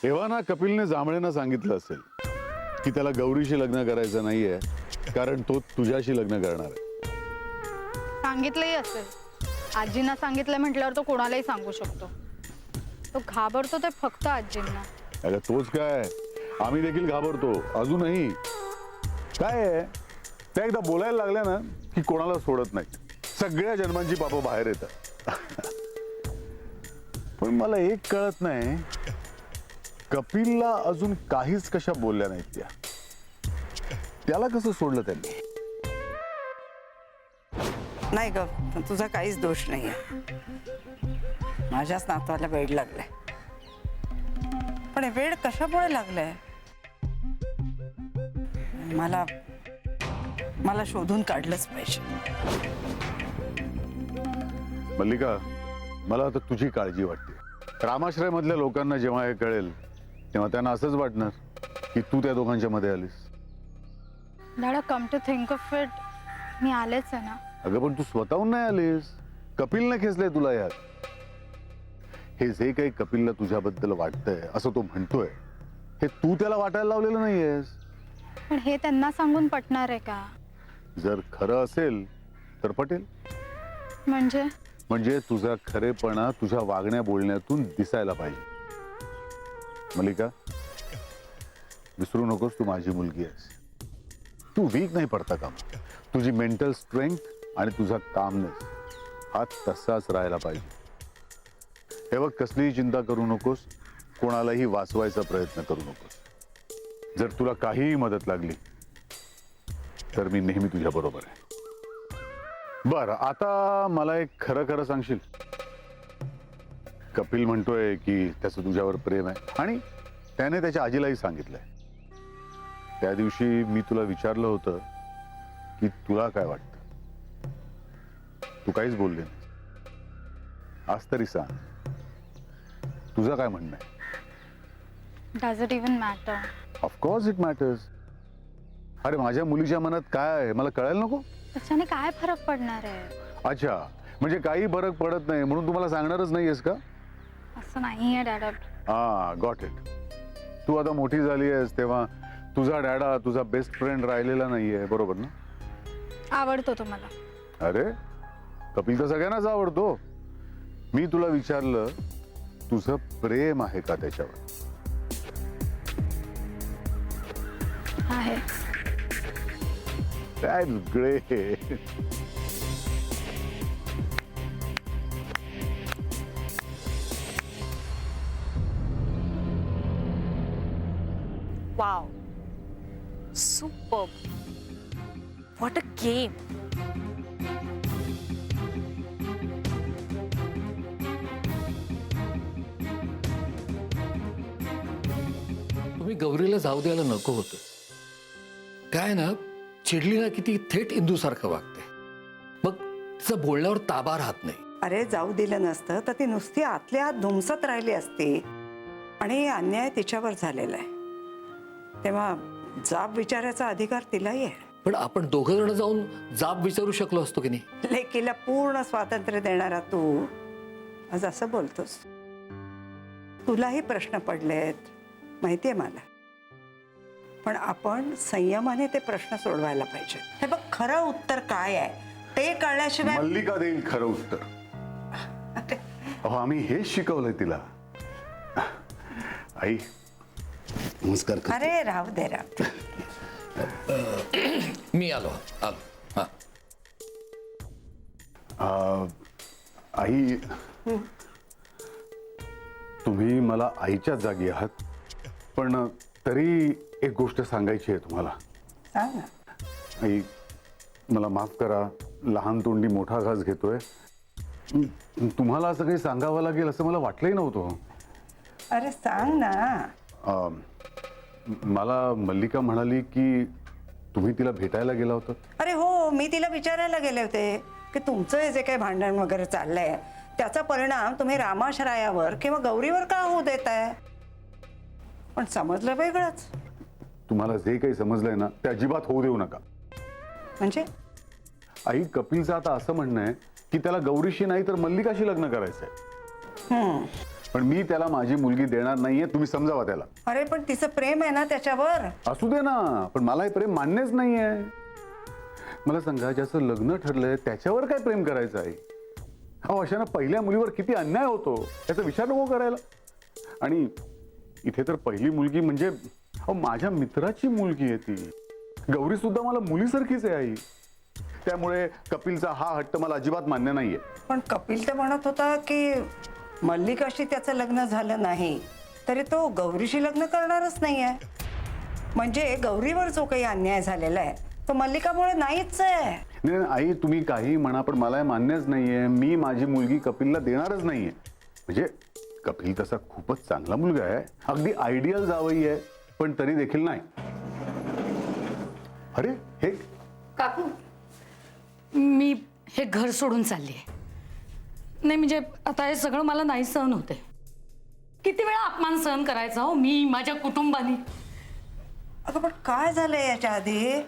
तेव्हा ना कपिलने जांभळेंना सांगितलं असेल की त्याला गौरीशी लग्न करायचं नाहीये, कारण तो तुझ्याशी लग्न करणार आहे. सांगितलंही असेल. आजींना सांगितलं म्हटल्यावर तो कोणालाही सांगू शकतो. तो घाबरतो ते फक्त आजींना. अगं तोच काय, आम्ही देखील घाबरतो अजूनही. काय आहे, त्या एकदा बोलायला लागल्या ना की कोणाला सोडत नाही. सगळ्या जन्मांची पापं बाहेर येतात. पण मला एक कळत नाही, कपिलला अजून काहीच कशा बोलल्या नाहीत त्या. त्याला कसं सोडलं त्यांनी? नाही ग, तुझा काहीच दोष नाहीये. माझ्याच नातवाला वेड लागलाय. पण हे वेड कशामुळे लागलंय? मला मला शोधून काढलंच पाहिजे. मल्लिका, मला आता तुझी काळजी वाटते. रामाश्रय मधल्या लोकांना जेव्हा हे कळेल तेव्हा त्यांना असंच वाटणार की तू त्या दोघांच्या मध्ये आलीस. डॅडा, come to think of it, मी आलेच आहे ना. अगं पण तू स्वतःहून नाही आलीस, कपिलने खेचलंय तुला यात. हे जे काही कपिलला तुझ्याबद्दल वाटतंय असं तो म्हणतोय, हे तू त्याला वाटायला लावलेलं नाहीयेस. पण हे त्यांना सांगून पटणार आहे का? जर खरं असेल तर पटेल. म्हणजे तुझा खरेपणा तुझ्या वागण्या बोलण्यातून दिसायला पाहिजे. मल्लिका, विसरू नकोस तू माझी मुलगी आहेस. तू वीक नाही पडता का? तुझी मेंटल स्ट्रेंथ आणि तुझा कामनेस हा तसाच राहायला पाहिजे. हे बघ, कसलीही चिंता करू नकोस, कोणालाही वाचवायचा प्रयत्न करू नकोस. जर तुला काहीही मदत लागली तर मी नेहमी तुझ्या बरोबर आहे. बरं, आता मला एक खरं खरं सांगशील? कपिल म्हणतोय की त्याचं तुझ्यावर प्रेम आहे आणि त्याने त्याच्या आजीलाही सांगितलंय. त्या दिवशी मी तुला विचारलं होतं की तुला काय वाटतं, तू काहीच बोलले नाही. आज तरी सांग, तुझं काय म्हणणं आहे? Does it even matter? Of course it matters. अरे माझ्या मुलीच्या मनात काय आहे मला कळायला नको? त्याच्याने काय फरक पडणार आहे? अच्छा, म्हणजे काही फरक पडत नाही म्हणून तुम्हाला सांगणारच नाहीयेस का? असं नाहीये डॅडा. हा, गॉट इट. तू आता मोठी झाली आहेस तेव्हा तुझा डॅडा तुझा बेस्ट फ्रेंड राहिलेला नाहीये, बरोबर ना? आवडतो तुम्हाला? अरे, कपिल तर सगळ्यांनाच आवडतो. मी तुला विचारलं, तुझं प्रेम आहे का त्याच्यावर? आहे. That's great. Wow. Superb. What a game. तुम्ही गौरीला जाऊ द्यायला नको होतं. काय ना, चिडली ना किती थेट इंदूसारखं वागते. मग तिचं बोलण्यावर ताबा राहत नाही. अरे, जाऊ दिलं नसतं तर ती नुसती आतल्या आत धुमसत राहिली असती. आणि अन्याय तिच्यावर झालेला आहे, तेव्हा जाब विचारायचा अधिकार तिलाही आहे. पण आपण दोघं जण जाऊन जाब विचारू शकलो असतो की नाही? लेकीला पूर्ण स्वातंत्र्य देणारा तू आज असं बोलतोस. तुलाही प्रश्न पडलेत माहितीये मला, पण आपण संयमाने ते प्रश्न सोडवायला पाहिजे. हे बघ, खरं उत्तर काय आहे ते कळल्याशिवाय. मल्लिका देईल खरं उत्तर. अहो, आम्ही हेच शिकवलंय तिला. आई, नमस्कार. अरे राहू दे, राहू दे. मी आलो. हा. आई, तुम्ही मला आईच्याच जागी आहात, पण तरी एक गोष्ट सांगायची आहे तुम्हाला. सांग ना. आई, मला माफ करा, लहान तोंडी मोठा घास घेतोय. तुम्हाला असं काही सांगावं लागेल असं मला वाटलंही नव्हतं. अरे सांग ना. मला मल्लिका म्हणाली की तुम्ही तिला भेटायला गेला होता. अरे हो, मी तिला विचारायला गेले होते की तुमचं हे जे काही भांडण वगैरे चाललंय त्याचा परिणाम तुम्ही रामाश्रयावर किंवा गौरीवर का होऊ देताय. पण समजलं वेगळंच. तुम्हाला जे काही समजलंय ना ते अजिबात होऊ देऊ नका. म्हणजे आई, कपिलचं आता असं म्हणणं आहे की त्याला गौरीशी नाही तर मल्लिकाशी लग्न करायचंय. पण मी त्याला माझी मुलगी देणार नाहीये, तुम्ही समजावा त्याला. अरे पण तिचं प्रेम आहे ना त्याच्यावर. असू दे ना, पण मला हे प्रेम मान्यच नाहीये. मला सांगा, ज्याचं लग्न ठरलंय त्याच्यावर काय प्रेम करायचं आहे? अहो, अशा ना पहिल्या मुलीवर किती अन्याय होतो याचा विचार नको करायला. आणि इथे तर पहिली मुलगी म्हणजे अहो माझ्या मित्राची मुलगी आहे ती. गौरी सुद्धा मला मुलीसारखीच आहे आई. त्यामुळे कपिलचा हा हट्ट मला अजिबात मान्य नाहीये. पण कपिल तर म्हणत होता की मल्लिकाशी त्याचं लग्न झालं नाही तरी तो गौरीशी लग्न करणारच नाहीये. म्हणजे गौरीवर जो काही अन्याय झालेला आहे तो मल्लिकामुळे नाहीच आहे. नाही नाही, आई तुम्ही काही म्हणा, पण मला हे मान्यच नाहीये. मी माझी मुलगी कपिलला देणारच नाहीये. म्हणजे कपिल तसा खूपच चांगला मुलगा आहे, अगदी आयडियल जावई आहे, पण तरी देखील नाही. अरे हे काकू, मी हे घर सोडून चालली आहे. नाही म्हणजे आता हे सगळं मला नाही सहन होते. किती वेळा अपमान सहन करायचा हो मी, माझ्या कुटुंबानी. अगं पण काय झालंय याच्या आधी?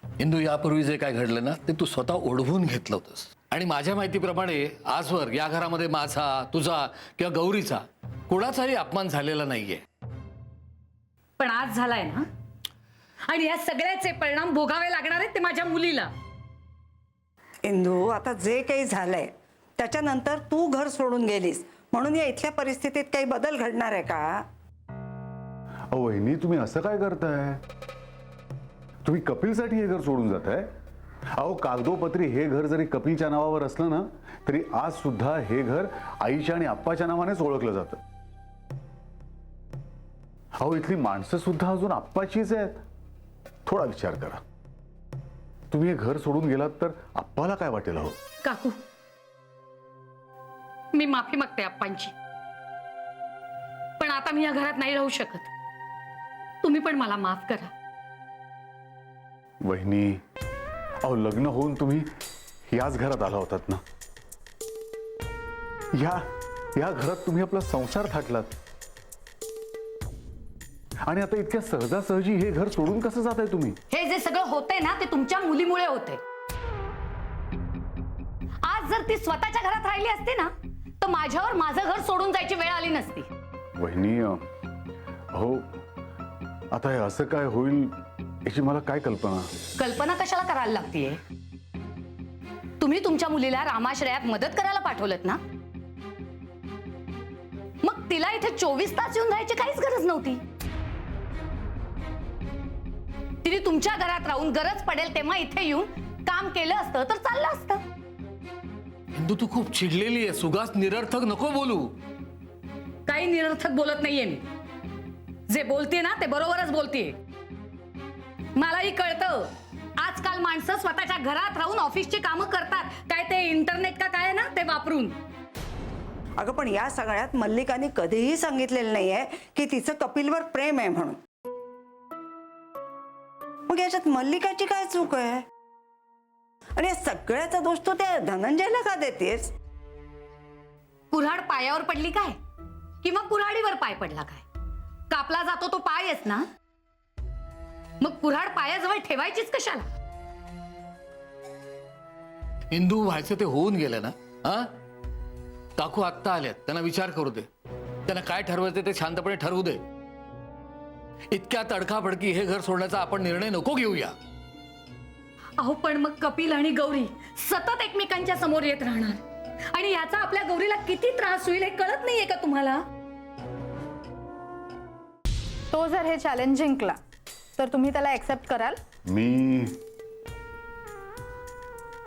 इंदू, यापूर्वी जे काय घडलं ना ते तू स्वतः ओढवून घेतलं होतंस. आणि माझ्या माहितीप्रमाणे आजवर या घरामध्ये माझा, तुझा किंवा गौरीचा कोणाचाही अपमान झालेला नाहीये. पण आज झालाय ना, आणि या सगळ्याचे परिणाम भोगावे लागणार आहेत ते माझ्या मुलीला. इंदू, आता जे काही झालंय त्याच्यानंतर तू घर सोडून गेलीस म्हणून या इथल्या परिस्थितीत काही बदल घडणार आहे का? अहो वहिनी, तुम्ही असं काय करताय? तुम्ही कपिलसाठी हे घर सोडून जाताय? अहो कागदोपत्री हे घर जरी कपिलच्या नावावर असलं ना तरी आज सुद्धा हे घर आईच्या आणि आप्पाच्या नावानेच ओळखलं जातं. अहो इथली माणसं सुद्धा अजून आप्पाचीच आहेत. थोडा विचार करा. तुम्ही हे घर सोडून गेलात तर आप्पाला काय वाटेल? हो काकू, मी माफी मागते आप्पांची, पण आता मी या घरात नाही राहू शकत. तुम्ही पण मला माफ करा. वहिनी, अहो लग्न होऊन तुम्ही याच घरात आला होतात ना. या घरात तुम्ही आपला संसार थाटलात आणि आता इतक्या सहजासहजी हे घर सोडून कसं जाताय तुम्ही? हे जे सगळं होतंय ना ते तुमच्या मुलीमुळे होते. आज जर ती स्वतःच्या घरात राहिली असती ना तर माझ्यावर माझं घर सोडून जायची वेळ आली नसती. वहिनी, अहो आता हे असं काय होईल याची मला काय कल्पना? कल्पना कशाला करायला लागतीये? तुम्ही तुमच्या मुलीला रामाश्रयात मदत करायला पाठवलत ना, मग तिला इथे 24 तास येऊन राहायची काहीच गरज नव्हती. तिने तुमच्या घरात राहून गरज पडेल तेव्हा इथे येऊन काम केलं असतं तर चाललं असतं. इंदू, तू खूप चिडलेली आहे. सुगास निरर्थक नको बोलू. काही निरर्थक बोलत नाहीये मी. जे बोलते ना ते बरोबरच बोलतेय. मलाही कळतं आजकाल माणसं स्वतःच्या घरात राहून ऑफिसची कामं करतात. काय ते इंटरनेट का काय ना ते वापरून. अगं पण या सगळ्यात मल्लिकाने कधीही सांगितलेलं नाहीये की तिचं कपिलवर प्रेम आहे म्हणून. मग याच्यात मल्लिकाची काय चूक आहे? आणि या सगळ्याचा दोष तू त्या धनंजयला का देतेस? कुऱ्हाड पायावर पडली काय किंवा कुऱ्हाडीवर पाय पडला काय? कापला जातो तो पायच ना. मग कुऱ्हाड पायाजवळ ठेवायचीच कशाला? इंदू, व्हायचं ते होऊन गेलं ना. हा, काकू आत्ता आल्यात, त्यांना विचार करू दे. त्यांना काय ठरवायचं ते शांतपणे ठरवू दे. इतक्या तडकाफडकी हे घर सोडण्याचा आपण निर्णय नको घेऊया. अहो पण मग कपिल आणि गौरी सतत एकमेकांच्या समोर येत राहणार आणि याचा आपल्या गौरीला किती त्रास होईल हे कळत नाहीये का तुम्हाला? तो जर हे चॅलेंज जिंकला तर तुम्ही त्याला ऍक्सेप्ट कराल? मी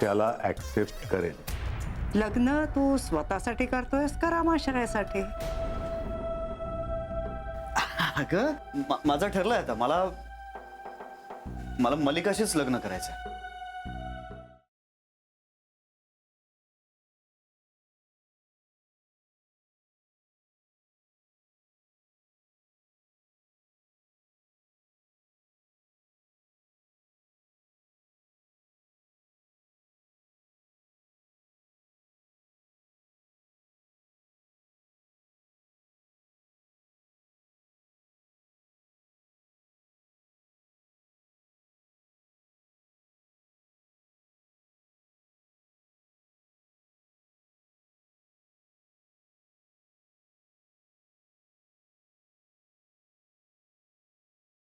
त्याला ऍक्सेप्ट करेन. लग्न तू स्वतःसाठी करतोयस का रामाश्रयासाठी? अगं माझं ठरलंय आता. मला मल्लिकाशीच लग्न करायचं.